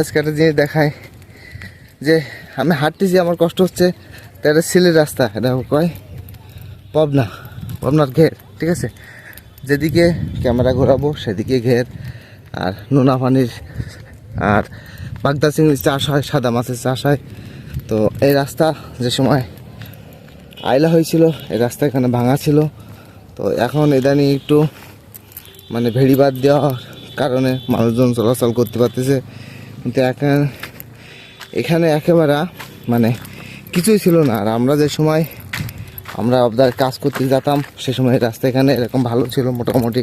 আজকে একটা জিনিস দেখায় যে আমি হাঁটতেছি, আমার কষ্ট হচ্ছে। তো এটা সিলের রাস্তা, এটা কয় পাবনার ঘের, ঠিক আছে। যেদিকে ক্যামেরা ঘোরাবো সেদিকে ঘের, আর নোনা পানির আর বাগদা চিংড়ির চাষ হয়, সাদা মাছের চাষ হয়। তো এই রাস্তা যে সময় আইলা হয়েছিল, এই রাস্তা এখানে ভাঙা ছিল। তো এখন ইদানিং একটু মানে ভেড়িবাদ দেওয়ার কারণে মানুষজন চলাচল করতে পারতেছে, কিন্তু এখানে একেবারে মানে কিছুই ছিল না। আর আমরা যে সময় আমরা আপনার কাজ করতে যেতাম সে সময় রাস্তা এখানে এরকম ভালো ছিল মোটামুটি।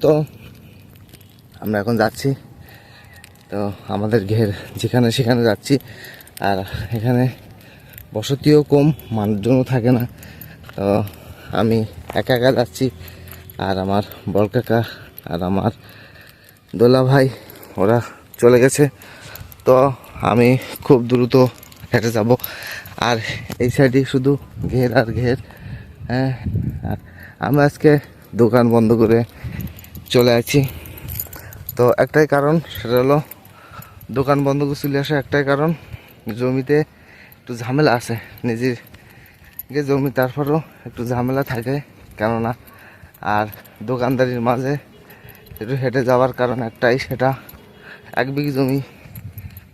তো আমরা এখন যাচ্ছি, তো আমাদের ঘের যেখানে সেখানে যাচ্ছি। আর এখানে বসতিও কম, মানুষজনও থাকে না। তো আমি একা একা যাচ্ছি, আর আমার বড় কাকা আর আমার দোলা ভাই ওরা চলে গেছে। তো আমি খুব দ্রুত হেঁটে যাব। আর এই সাইডে শুধু ঘের আর ঘের। হ্যাঁ, আর আমি আজকে দোকান বন্ধ করে চলে আছি। তো একটাই কারণ, সেটা হলো দোকান বন্ধ করে চলে আসা একটাই কারণ, জমিতে একটু ঝামেলা আছে। নিজের জমি, তারপরেও একটু ঝামেলা থাকে, কেননা আর দোকানদারির মাঝে একটু হেঁটে যাওয়ার কারণ একটাই, সেটা 1 বিঘি জমি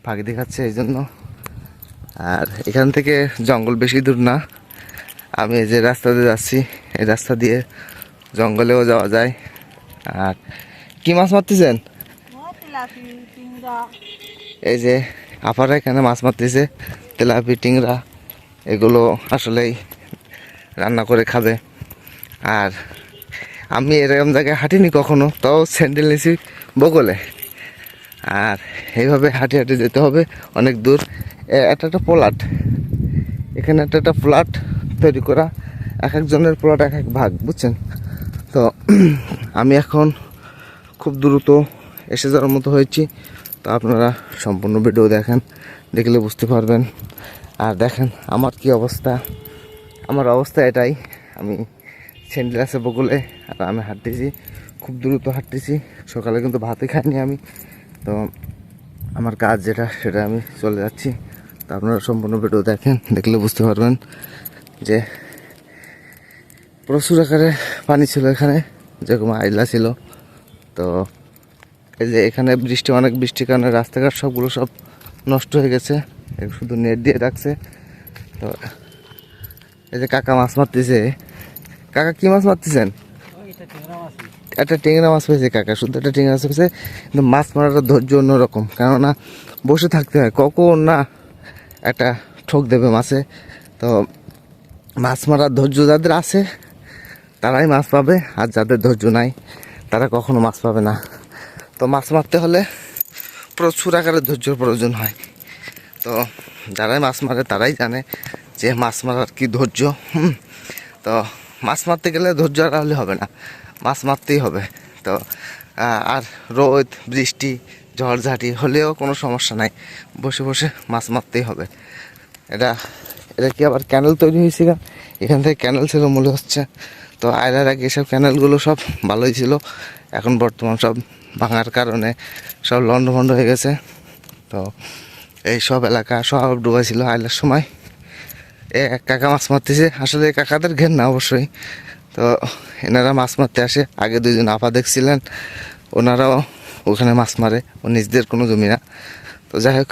ফাঁকি দেখাচ্ছে এই জন্য। আর এখান থেকে জঙ্গল বেশি দূর না, আমি যে রাস্তা দিয়ে যাচ্ছি এই রাস্তা দিয়ে জঙ্গলেও যাওয়া যায়। আর কি মাছ মারতেছেন? এই যে আপারা এখানে মাছ মারতেছে, তেলাপি, টিংরা, এগুলো আসলেই রান্না করে খাবে। আর আমি এরকম জায়গায় হাঁটিনি কখনো, তাও স্যান্ডেল নিয়েছি বগলে। আর এইভাবে হাঁটি হাঁটি যেতে হবে অনেক দূর। একটা প্লট, এখানে একটা প্লট তৈরি করা, এক একজনের প্লট এক এক ভাগ, বুঝছেন। তো আমি এখন খুব দ্রুত এসে যাওয়ার মতো হয়েছি। তো আপনারা সম্পূর্ণ ভিডিও দেখেন, দেখলে বুঝতে পারবেন। আর দেখেন আমার কি অবস্থা, আমার অবস্থা এটাই। আমি স্যান্ডেল আছে বগলে, আর আমি হাঁটতেছি, খুব দ্রুত হাঁটতেছি। সকালে কিন্তু ভাতই খাইনি আমি। তো আমার কাজ যেটা সেটা আমি চলে যাচ্ছি। তো আপনারা সম্পূর্ণ ভিডিও দেখেন, দেখলে বুঝতে পারবেন যে প্রচুর আকারে পানি ছিল এখানে, যেরকম আইলা ছিল। তো এই যে এখানে অনেক বৃষ্টির কারণে রাস্তাঘাট সবগুলো সব নষ্ট হয়ে গেছে, শুধু নেট দিয়ে রাখছে। তো এই যে কাকা মাছ মারতেছে। কাকা কি মাছ মারতেছেন? একটা টেংরা মাছ পেয়েছে কাকা, শুধু একটা টেংরা মাছ পেয়েছে। কিন্তু মাছ মারাটা ধৈর্য অন্যরকম, কেননা বসে থাকতে হয়, কখন না একটা ঠোক দেবে মাছে। তো মাছ মারার ধৈর্য যাদের আছে তারাই মাছ পাবে, আর যাদের ধৈর্য নাই তারা কখনো মাছ পাবে না। তো মাছ মারতে হলে প্রচুর আকারে ধৈর্যর প্রয়োজন হয়। তো যারাই মাছ মারে তারাই জানে যে মাছ মারার কি ধৈর্য। তো মাছ মারতে গেলে ধৈর্য আর হলে হবে না, মাছ মারতেই হবে। তো আর রোদ বৃষ্টি ঝড়ঝাঁটি হলেও কোনো সমস্যা নাই, বসে বসে মাছ মারতেই হবে। এটা কি আবার ক্যানেল তৈরি হয়েছে? এখান থেকে ক্যানেল ছিল মনে হচ্ছে। তো আয়লার আগে এসব ক্যানেলগুলো সব ভালোই ছিল, এখন বর্তমান সব ভাঙার কারণে সব লন্ডভন্ড হয়ে গেছে। তো এই সব এলাকা সব ডুবা ছিল আয়লার সময়। এক কাকা মাছ মারতেছে, আসলে কাকাদের ঘের না অবশ্যই। তো এনারা মাছ মারতে আসে, আগে 2জন আপা দেখছিলেন, ওনারাও ওখানে মাছ মারে, ও নিজদের কোনো জমি না। তো যাই হোক,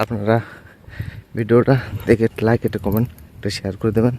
আপনারা ভিডিওটা দেখে লাইক, একটা কমেন্ট, একটা শেয়ার করে দেবেন।